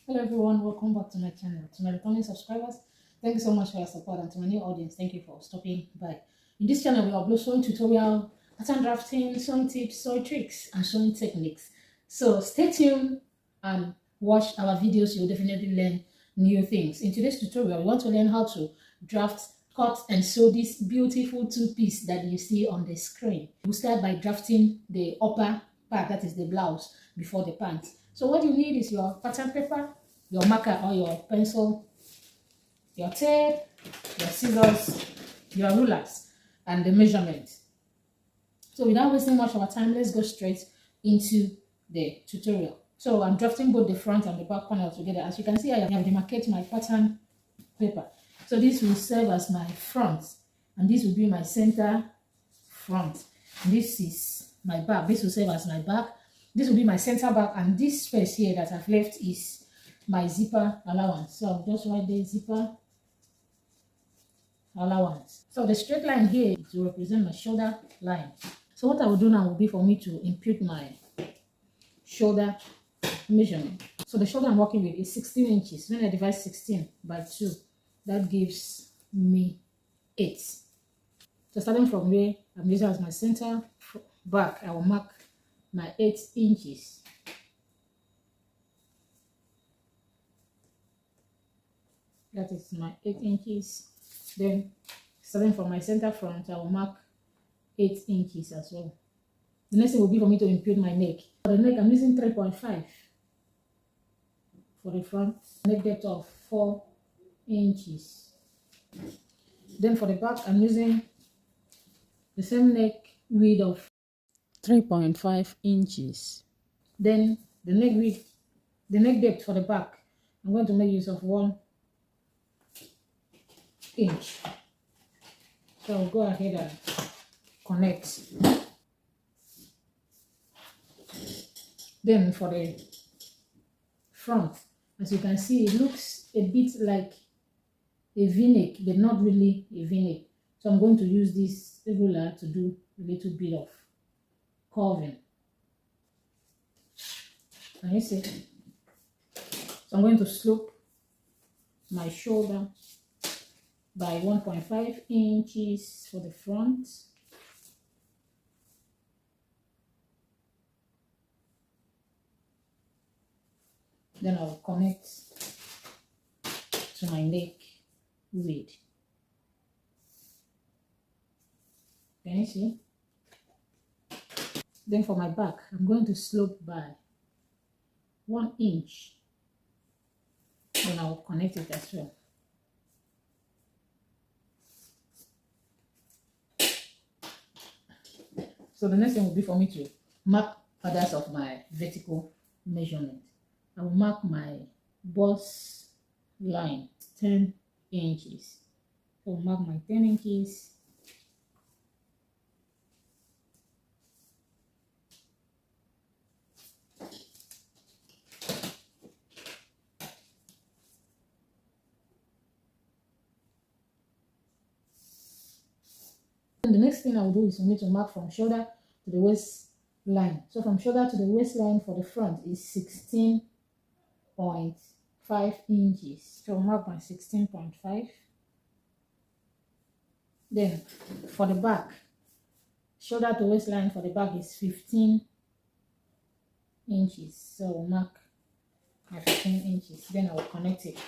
Hello everyone, welcome back to my channel. To my returning subscribers, thank you so much for your support, and to my new audience, thank you for stopping by. In this channel, we upload sewing tutorial, pattern drafting, sewing tips, sewing tricks, and sewing techniques. So stay tuned and watch our videos. You'll definitely learn new things. In today's tutorial, we want to learn how to draft, cut, and sew this beautiful two-piece that you see on the screen. We'll start by drafting the upper part, that is the blouse, before the pants. So what you need is your pattern paper, your marker or your pencil, your tape, your scissors, your rulers, and the measurement. So without wasting much of our time, let's go straight into the tutorial. So I'm drafting both the front and the back panel together. As you can see, I have demarcated my pattern paper. So this will serve as my front, and this will be my center front. And this is my back. This will serve as my back. This will be my center back, and this space here that I've left is my zipper allowance. So I'll just write the zipper allowance. So the straight line here will represent my shoulder line. So what I will do now will be for me to impute my shoulder measurement. So the shoulder I'm working with is 16 inches. When I divide 16 by 2, that gives me 8. So starting from where I'm using as my center back, I will mark my 8 inches. That is my 8 inches. Then starting from my center front, I will mark 8 inches as well. The next thing will be for me to impute my neck. For the neck, I'm using 3.5 for the front, neck depth of 4 inches. Then for the back, I'm using the same neck width of 3.5 inches. Then the neck width, the neck depth for the back, I'm going to make use of 1 inch. So I'll go ahead and connect. Then for the front, as you can see, it looks a bit like a v-neck, but not really a v-neck. So I'm going to use this ruler to do a little bit of curving. Can you see? So I'm going to slope my shoulder by 1.5 inches for the front. Then I'll connect to my neck width. Can you see? Then for my back, I'm going to slope by 1 inch. Then I'll connect it as well. So the next thing will be for me to mark others of my vertical measurement. I will mark my bust line 10 inches. So I'll mark my 10 inches. And the next thing I will do is for me to mark from shoulder to the waistline. So from shoulder to the waistline for the front is 16.5 inches. So I'll mark my 16.5. Then for the back, shoulder to waistline for the back is 15 inches. So I'll mark my 15 inches. Then I will connect it.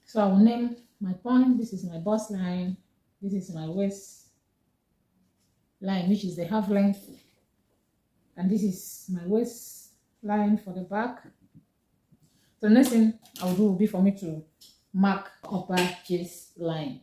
So I will name my point. This is my bust line. This is my waist line, which is the half length. And this is my waist line for the back. So the next thing I will do will be for me to mark upper chest line.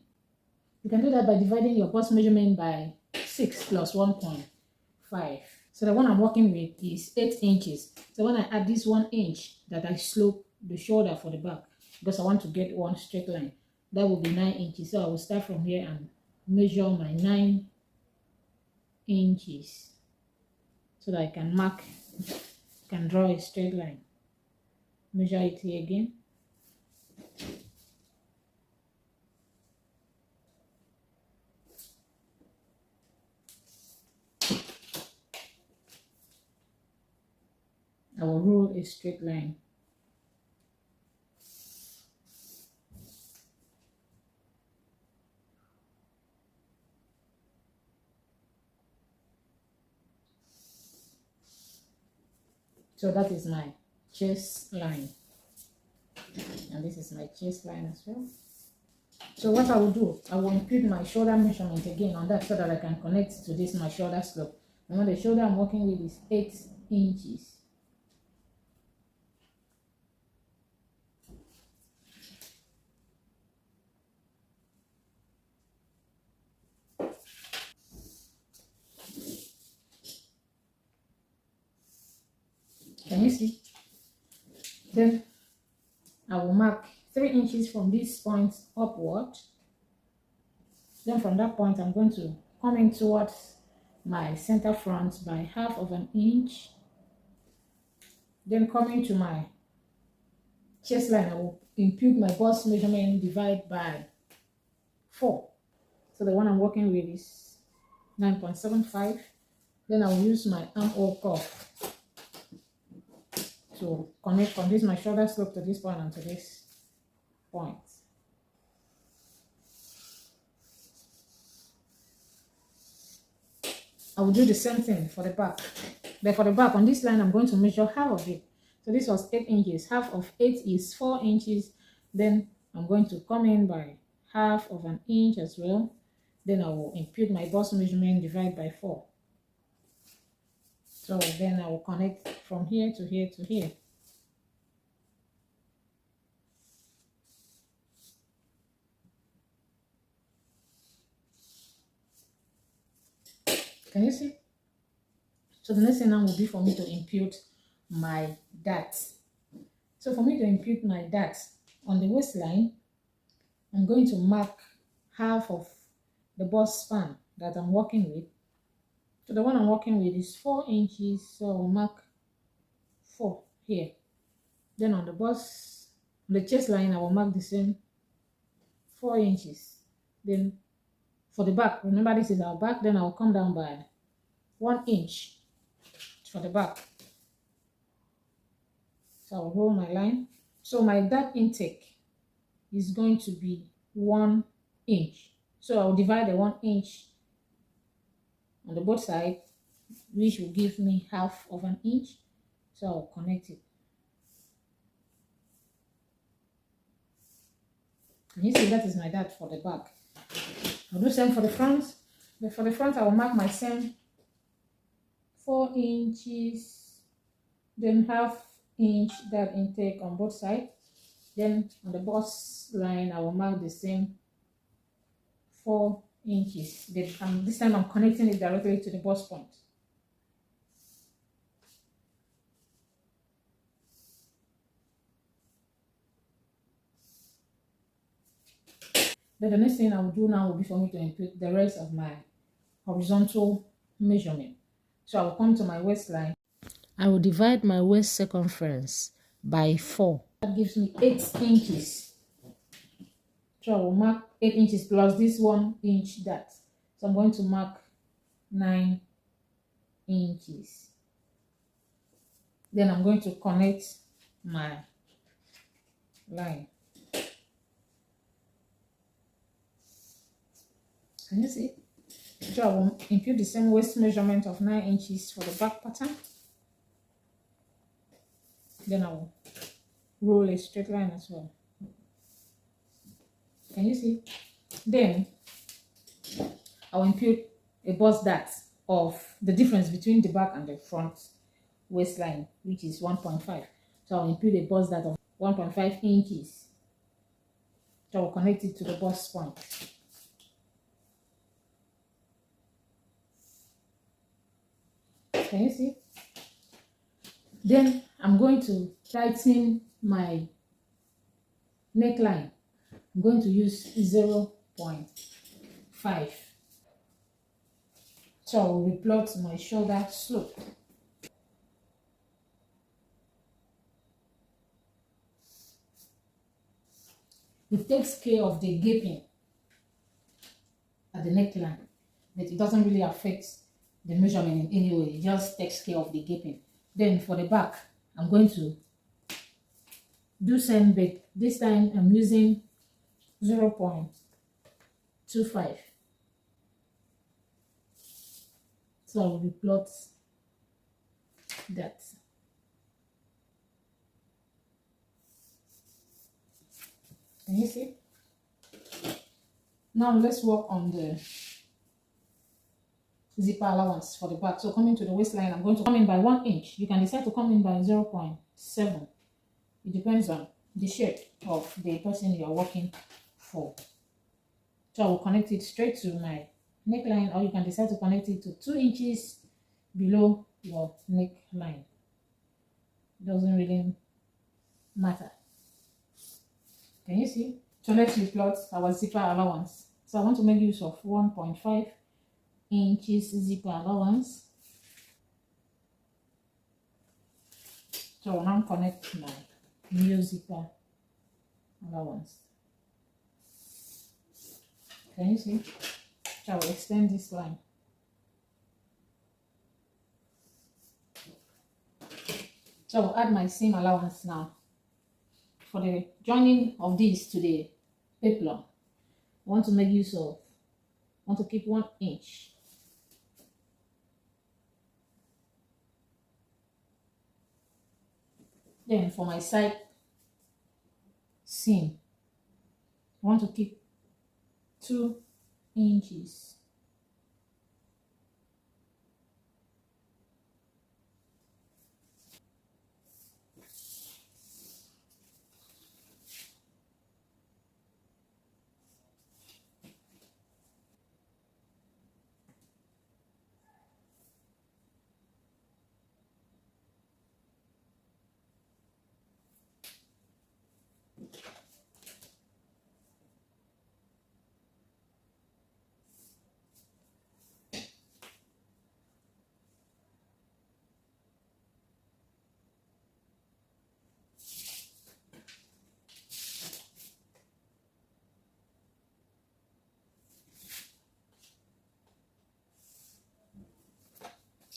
You can do that by dividing your bust measurement by 6 plus 1.5. So the one I'm working with is 8 inches. So when I add this 1 inch that I slope the shoulder for the back, because I want to get one straight line, that will be 9 inches. So I will start from here and measure my 9 inches so that I can mark, can draw a straight line. Measure it here again. I will rule a straight line. So that is my chest line. And this is my chest line as well. So what I will do, I will impute my shoulder measurement again on that so that I can connect to this, my shoulder slope. And the shoulder I'm working with is 8 inches. Can you see? Then I will mark 3 inches from this point upward. Then from that point, I'm going to come in towards my center front by 1/2 inch. Then coming to my chest line, I will impute my bust measurement, divide by 4. So the one I'm working with is 9.75. Then I will use my armhole cuff to connect from this my shoulder slope to this point and to this point. I will do the same thing for the back. But for the back, on this line, I'm going to measure half of it. So this was 8 inches. Half of 8 is 4 inches. Then I'm going to come in by 1/2 inch as well. Then I will impute my bust measurement, divide by 4. So then I will connect from here to here to here. Can you see? So the next thing now will be for me to impute my dart. So for me to impute my dart on the waistline, I'm going to mark half of the bust span that I'm working with. So the one I'm working with is 4 inches, so I'll mark 4 here. Then on the bust, the chest line, I will mark the same 4 inches. Then for the back, remember this is our back, then I'll come down by 1 inch for the back. So I'll roll my line. So my dart intake is going to be 1 inch. So I'll divide the 1 inch on the both sides, which will give me 1/2 inch. So I'll connect it. And you see that is my dart for the back. I'll do the same for the front. But for the front, I will mark my same 4 inches, then 1/2 inch dart intake on both sides. Then on the bust line, I will mark the same 4 inches. This time I'm connecting it directly to the bust point. Then the next thing I will do now will be for me to impute the rest of my horizontal measurement. So I will come to my waistline. I will divide my waist circumference by 4. That gives me 8 inches. So I will mark 8 inches plus this 1 inch dart. So I'm going to mark 9 inches. Then I'm going to connect my line. Can you see? So I will impute the same waist measurement of 9 inches for the back pattern. Then I will roll a straight line as well. Can you see? Then I will impute a bust dart of the difference between the back and the front waistline, which is 1.5. So I will impute a bust dart of 1.5 inches. So I will connect it to the bust point. Can you see? Then I'm going to tighten my neckline. I'm going to use 0.5. So I will replot my shoulder slope. It takes care of the gaping at the neckline, but it doesn't really affect the measurement in any way. It just takes care of the gaping. Then for the back, I'm going to do same bit. This time I'm using 0.25. So I will replot that. Can you see? Now let's work on the zipper allowance for the back. So coming to the waistline, I'm going to come in by 1 inch. You can decide to come in by 0.7. It depends on the shape of the person you're working for. So I will connect it straight to my neckline, or you can decide to connect it to 2 inches below your neckline. It doesn't really matter. Can you see? So let's replot our zipper allowance. So I want to make use of 1.5 inches zipper allowance. So I'll now connect my new zipper allowance. Can you see? So I will extend this line. So I'll add my seam allowance now. For the joining of this to the peplum, I want to make use of, want to keep 1 inch. Then for my side seam, I want to keep 2 inches.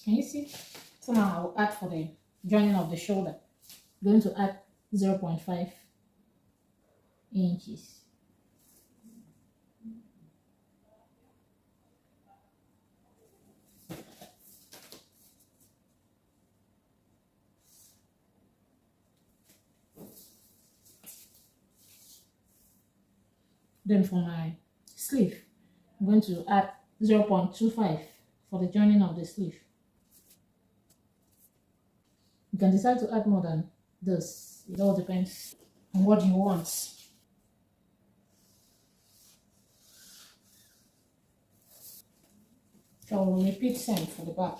Can you see? So now I will add for the joining of the shoulder. I'm going to add 0.5 inches. Then for my sleeve, I'm going to add 0.25 for the joining of the sleeve. You can decide to add more than this. It all depends on what you want. So we'll repeat same for the back.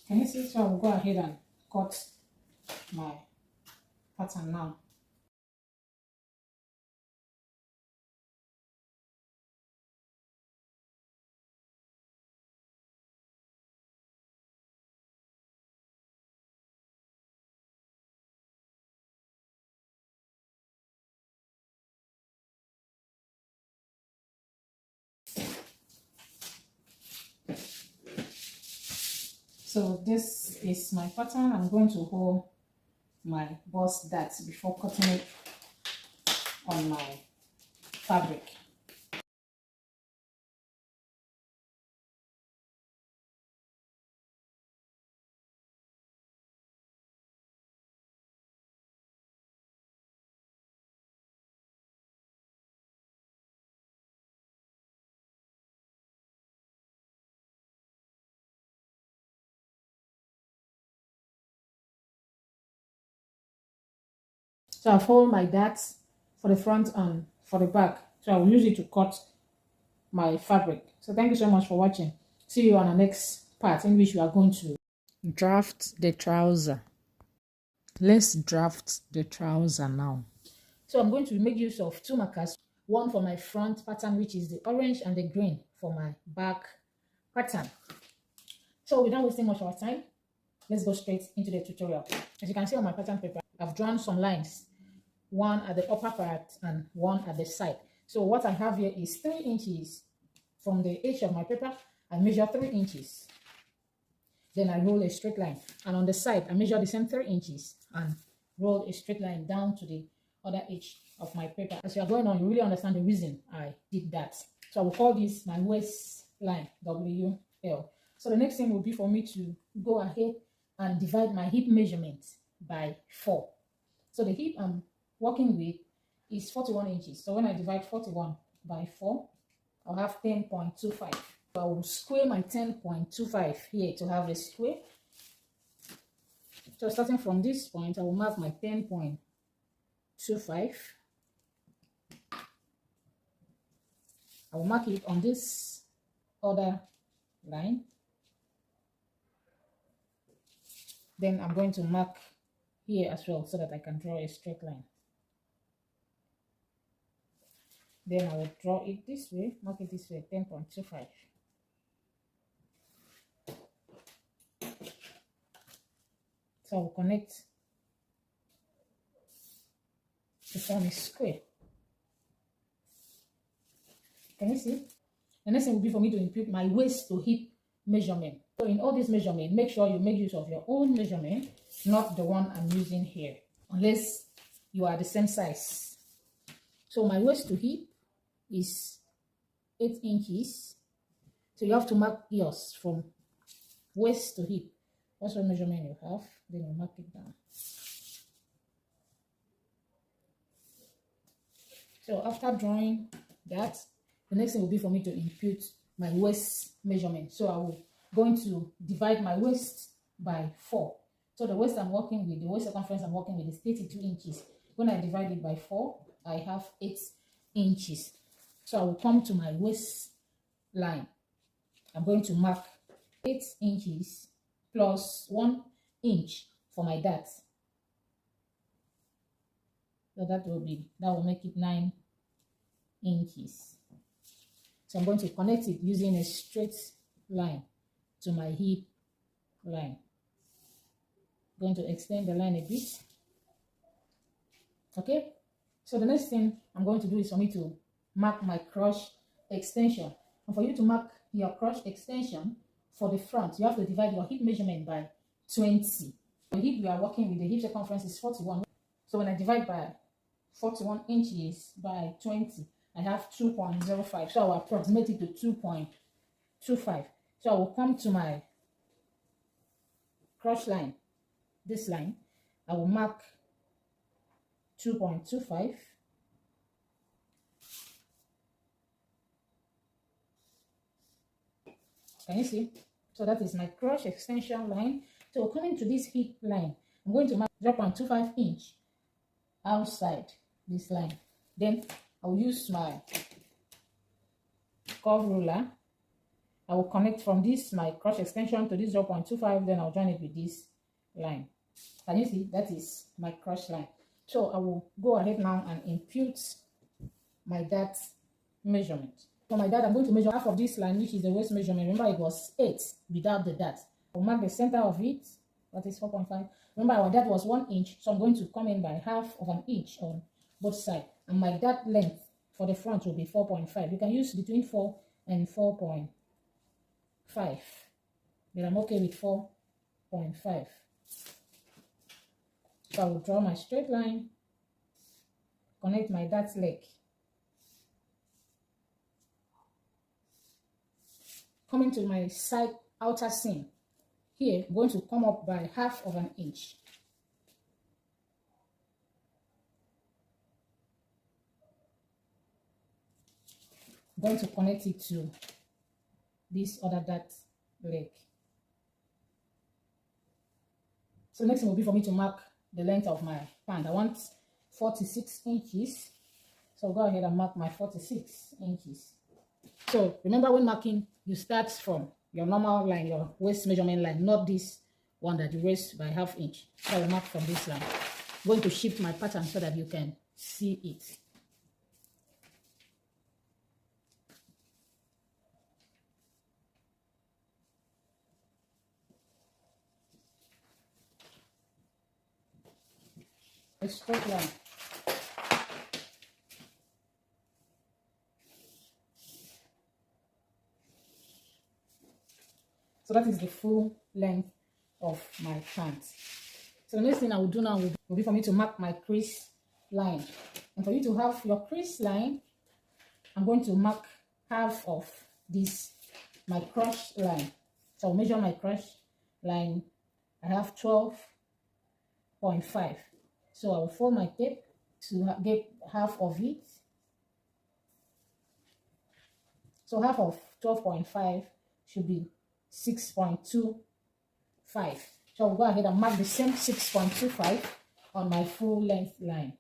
Can you see? So I will go ahead and cut my pattern now. So this is my pattern. I'm going to hold my bust darts before cutting it on my fabric. So I'll fold my darts for the front and for the back. So I will use it to cut my fabric. So thank you so much for watching. See you on the next part in which we are going to draft the trouser. Let's draft the trouser now. So I'm going to make use of 2 markers. One for my front pattern, which is the orange, and the green for my back pattern. So without wasting much of our time, let's go straight into the tutorial. As you can see on my pattern paper, I've drawn some lines, one at the upper part and one at the side. So what I have here is 3 inches from the edge of my paper. I measure 3 inches. Then I roll a straight line. And on the side, I measure the same 3 inches and roll a straight line down to the other edge of my paper. As you are going on, you really understand the reason I did that. So I will call this my waistline, WL. So the next thing will be for me to go ahead and divide my hip measurement by 4. So the hip I'm working with is 41 inches. So when I divide 41 by 4, I'll have 10.25. So I will square my 10.25 here to have a square. So starting from this point, I will mark my 10.25. I will mark it on this other line. Then I'm going to mark here as well so that I can draw a straight line. Then I will draw it this way, mark it this way, 10.25. So I will connect to form a square. Can you see? The next thing will be for me to input my waist to hip measurement. So in all this measurement, make sure you make use of your own measurement, not the one I'm using here, unless you are the same size. So my waist to hip is 8 inches. So you have to mark yours from waist to hip. What's the measurement you have? Then you mark it down. So after drawing that, the next thing will be for me to input my waist measurement. So I will going to divide my waist by 4. So the waist I'm working with, the waist circumference I'm working with is 32 inches. When I divide it by 4, I have 8 inches. So I will come to my waist line. I'm going to mark 8 inches plus 1 inch for my dart. So that will make it 9 inches. So I'm going to connect it using a straight line to my hip line. I'm going to extend the line a bit. Okay, so the next thing I'm going to do is for me to mark my crotch extension. And for you to mark your crotch extension for the front, you have to divide your hip measurement by 20. The hip we are working with, the hip circumference is 41. So when I divide by 41 inches by 20, I have 2.05. So I will approximate it to 2.25. So I will come to my crotch line, this line. I will mark 2.25. Can you see? So that is my crotch extension line. So coming to this hip line, I'm going to mark 0.25 inch outside this line. Then I will use my curve ruler. I will connect from this, my crotch extension, to this 0.25. Then I'll join it with this line. Can you see? That is my crotch line. So I will go ahead now and impute my dart measurement. For my dart, I'm going to measure half of this line, which is the waist measurement. Remember, it was 8 without the dart. I'll mark the center of it. That is 4.5. Remember, our dart was 1 inch, so I'm going to come in by half of an inch on both sides. And my dart length for the front will be 4.5. You can use between 4 and 4.5. But I'm okay with 4.5. So I will draw my straight line, connect my dart leg. Coming to my side outer seam. Here, I'm going to come up by half of an inch. I'm going to connect it to this other dart leg. So next thing will be for me to mark the length of my pant. I want 46 inches. So go ahead and mark my 46 inches. So remember, when marking, you start from your normal line, your waist measurement line, not this one that you raise by half inch. So I will mark from this line. I'm going to shift my pattern so that you can see it. a straight line. So that is the full length of my pants. So the next thing I will do now will be for me to mark my crease line. And for you to have your crease line, I'm going to mark half of this, my crush line. So I'll measure my crush line. I have 12.5. So I will fold my tape to get half of it. So half of 12.5 should be 6.25. So I'll go ahead and mark the same 6.25 on my full length line.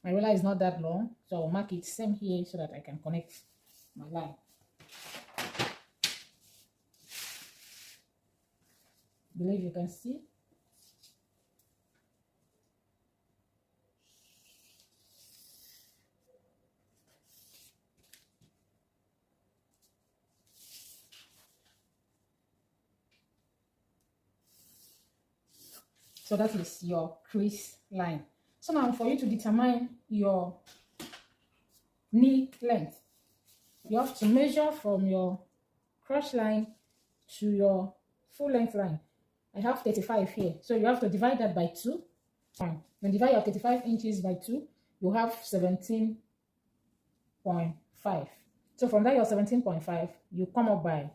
My ruler is not that long, so I'll mark it same here so that I can connect my line. Believe you can see. So that is your crease line. So now for you to determine your knee length, you have to measure from your crush line to your full length line. I have 35 here, so you have to divide that by 2. Fine. When you divide your 35 inches by 2, you have 17.5. So from that your 17.5, you come up by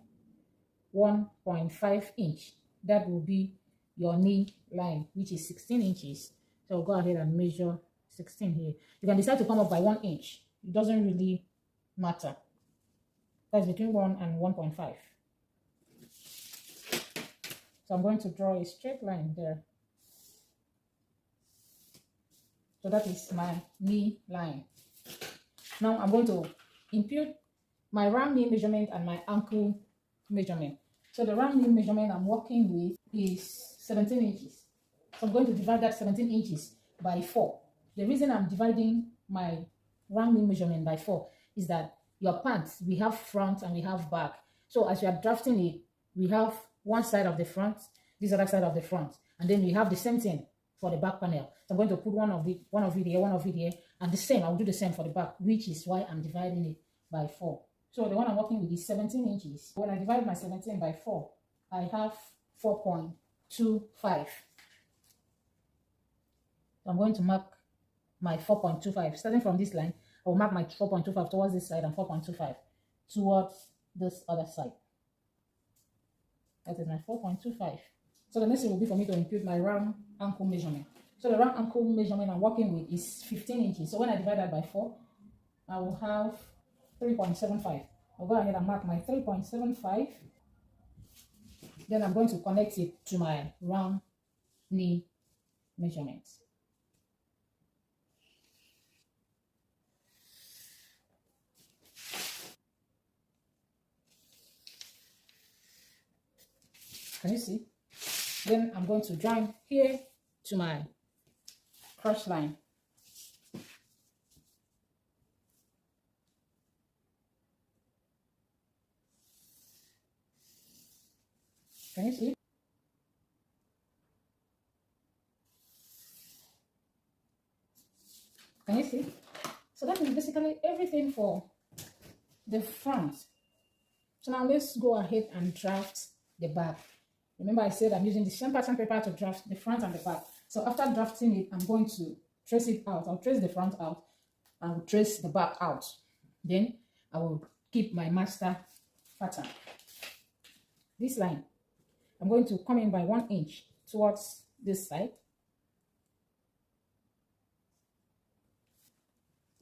1.5 inch. That will be your knee line, which is 16 inches. So I'll go ahead and measure 16 here. You can decide to come up by 1 inch. It doesn't really matter. That's between 1 and 1.5. So I'm going to draw a straight line there. So that is my knee line. Now I'm going to impute my round knee measurement and my ankle measurement. So the round knee measurement I'm working with is 17 inches. So I'm going to divide that 17 inches by 4. The reason I'm dividing my round knee measurement by 4 is that your pants, we have front and we have back. So as you are drafting it, we have one side of the front, this other side of the front, and then we have the same thing for the back panel. So I'm going to put one of it here, and the same, I'll do the same for the back, which is why I'm dividing it by 4. So the one I'm working with is 17 inches. When I divide my 17 by 4, I have 4.25. I'm going to mark my 4.25. Starting from this line, I will mark my 4.25 towards this side and 4.25 towards this other side. That is my 4.25. So the next thing will be for me to impute my round ankle measurement. So the round ankle measurement I'm working with is 15 inches. So when I divide that by 4, I will have 3.75. I'll go ahead and mark my 3.75. Then I'm going to connect it to my round knee measurement. Can you see? Then I'm going to join here to my crush line. Can you see? Can you see? So that is basically everything for the front. So now let's go ahead and draft the back. Remember I said I'm using the same pattern paper to draft the front and the back. So after drafting it, I'm going to trace it out. I'll trace the front out. I will trace the back out. Then I will keep my master pattern. This line, I'm going to come in by 1 inch towards this side.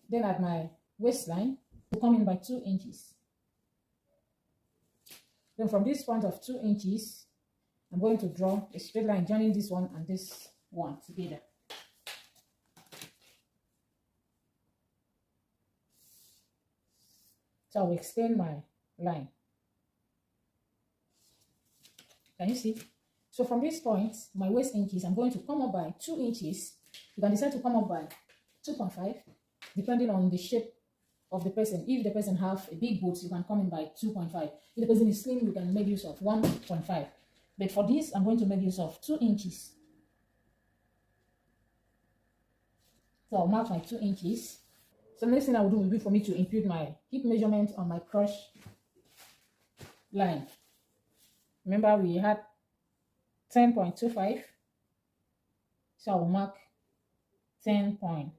Then at my waistline, I'll come in by 2 inches. Then from this point of 2 inches, I'm going to draw a straight line joining this one and this one together. So I will extend my line. Can you see? So from this point, my waist inches, I'm going to come up by 2 inches. You can decide to come up by 2.5, depending on the shape of the person. If the person have a big boot, you can come in by 2.5. If the person is slim, you can make use of 1.5. But for this, I'm going to make use of 2 inches. So I'll mark my 2 inches. So next thing I will do will be for me to impute my hip measurement on my crush line. Remember we had 10.25. So I will mark 10.25.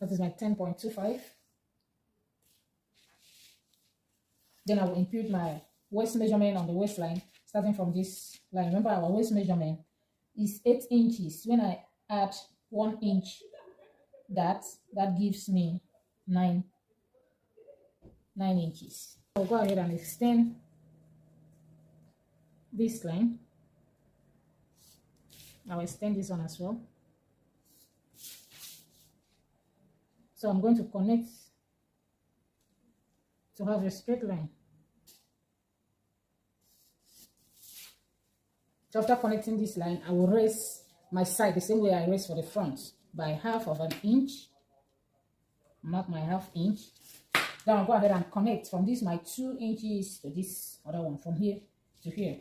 That is my 10.25. Then I will impute my waist measurement on the waistline, starting from this line. Remember our waist measurement is 8 inches. When I add 1 inch, that gives me 9 inches. I'll go ahead and extend this line. I'll extend this one as well. So I'm going to connect to have a straight line. So after connecting this line, I will raise my side the same way I raise for the front by half of an inch. Mark my half inch. Then I'll go ahead and connect from this my 2 inches to this other one, from here to here.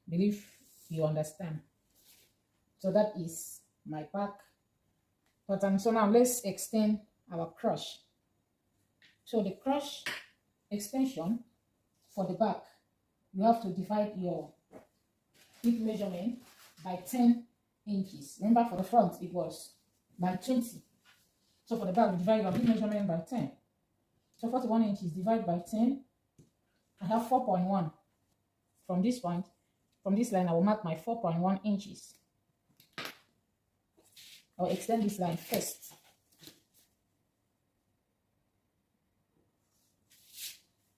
Believe you understand. So that is my back pattern. So now let's extend our crush. So the crush extension for the back, you have to divide your hip measurement by 10 inches. Remember for the front it was by 20. So for the back, we divide your hip measurement by 10. So 41 inches divided by 10. I have 4.1. From this point, from this line, I will mark my 4.1 inches. I will extend this line first.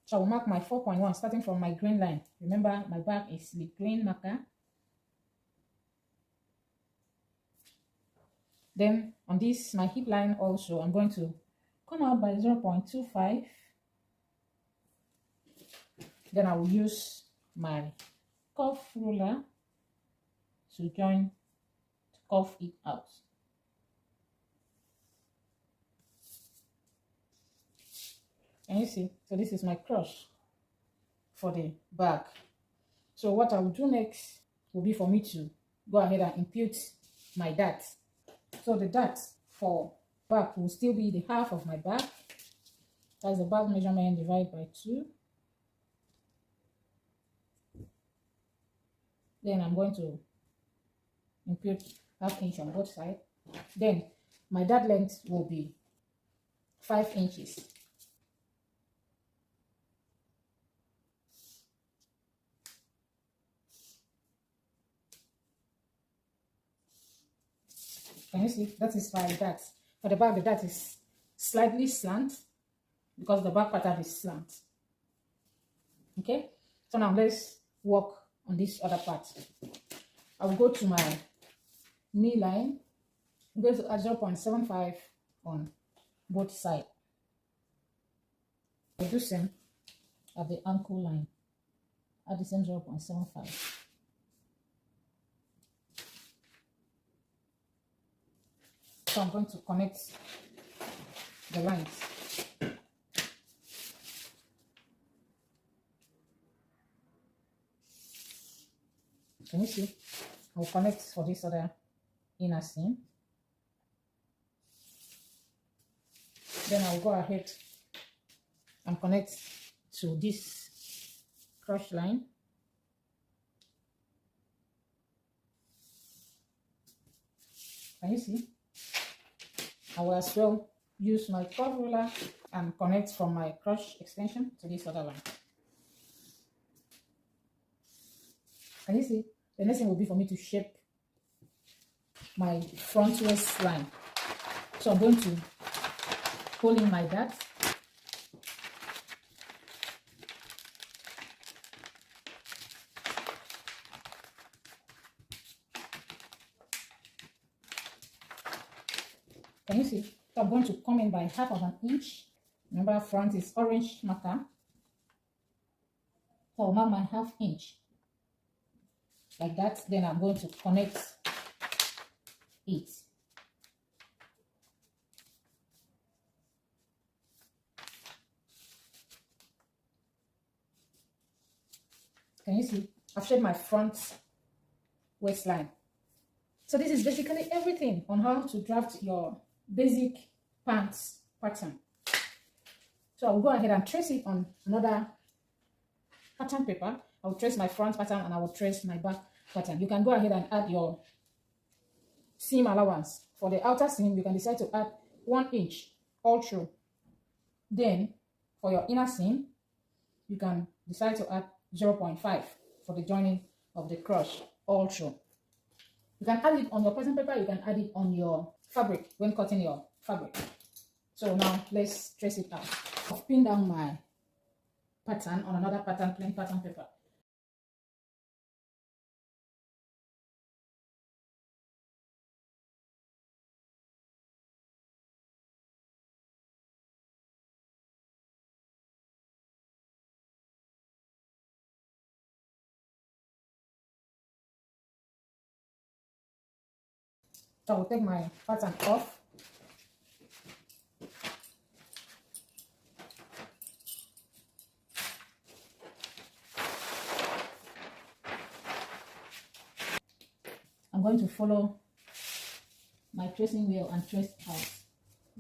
So I will mark my 4.1 starting from my green line. Remember, my back is the green marker. Then on this, my hip line also, I'm going to come out by 0.25. Then I will use my curve ruler to curve it out. And you see, so this is my crush for the back. So what I will do next will be for me to go ahead and impute my dart. So the dart for back will still be the half of my back. That's the back measurement divided by 2. Then I'm going to impute half inch on both sides. Then my dart length will be 5 inches. Can you see? That is my dart. For the back, the dart is slightly slant because the back pattern is slant. Okay? So now let's work on this other part. I will go to my knee line. I'm going to add 0.75 on both sides. I do same at the ankle line. Add the same 0.75. So I'm going to connect the lines. Can you see? I'll connect for this other inner seam. Then I'll go ahead and connect to this crush line. Can you see? I will as well use my curve ruler and connect from my crush extension to this other line. Can you see? The next thing will be for me to shape my front waist line. So I'm going to pull in my dart. Can you see? So I'm going to come in by half of an inch. Remember, front is orange marker. So I'll mark my half inch. Like that. Then I'm going to connect it. Can you see? I've shaped my front waistline. So this is basically everything on how to draft your basic pants pattern. So I will go ahead and trace it on another pattern paper. I will trace my front pattern and I will trace my back pattern. You can go ahead and add your seam allowance. For the outer seam, you can decide to add 1 inch all through. Then for your inner seam, you can decide to add 0.5 for the joining of the cross all through. You can add it on your pattern paper, you can add it on your fabric when cutting your fabric. So now let's trace it out. I've pinned down my pattern on another pattern, plain pattern paper. So I will take my pattern off. I'm going to follow my tracing wheel and trace out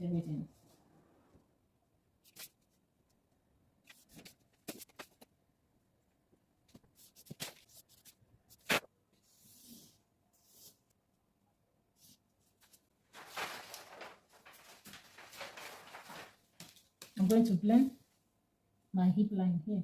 everything. I'm going to blend my hip line here.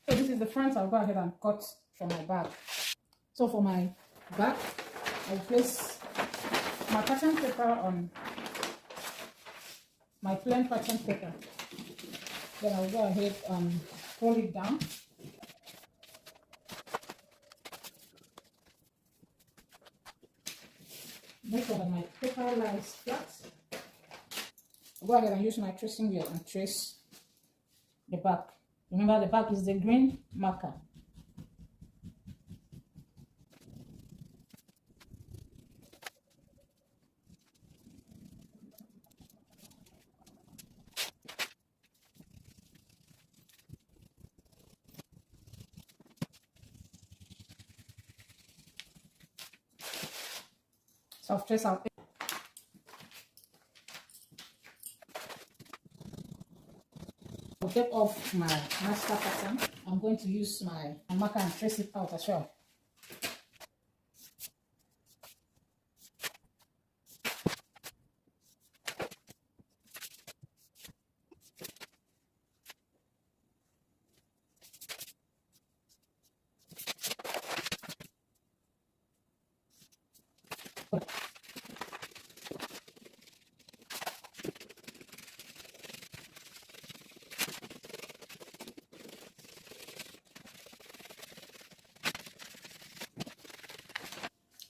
So this is the front. I'll go ahead and cut from my back. So for my back, I'll place my pattern paper on my plain pattern paper. Then I'll go ahead and fold it down. Make sure that my paper lies flat. I'll go ahead and use my tracing wheel and trace the back. Remember, the back is the green marker. So I've traced out. I'll take off my master pattern. I'm going to use my marker and trace it out as well.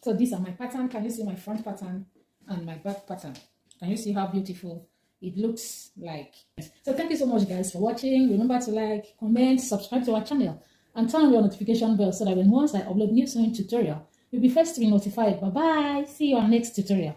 So these are my pattern. Can you see my front pattern and my back pattern? Can you see how beautiful it looks like? So thank you so much guys for watching. Remember to like, comment, subscribe to our channel and turn on your notification bell so that when once I upload new sewing tutorial, you'll be first to be notified. Bye bye. See you on next tutorial.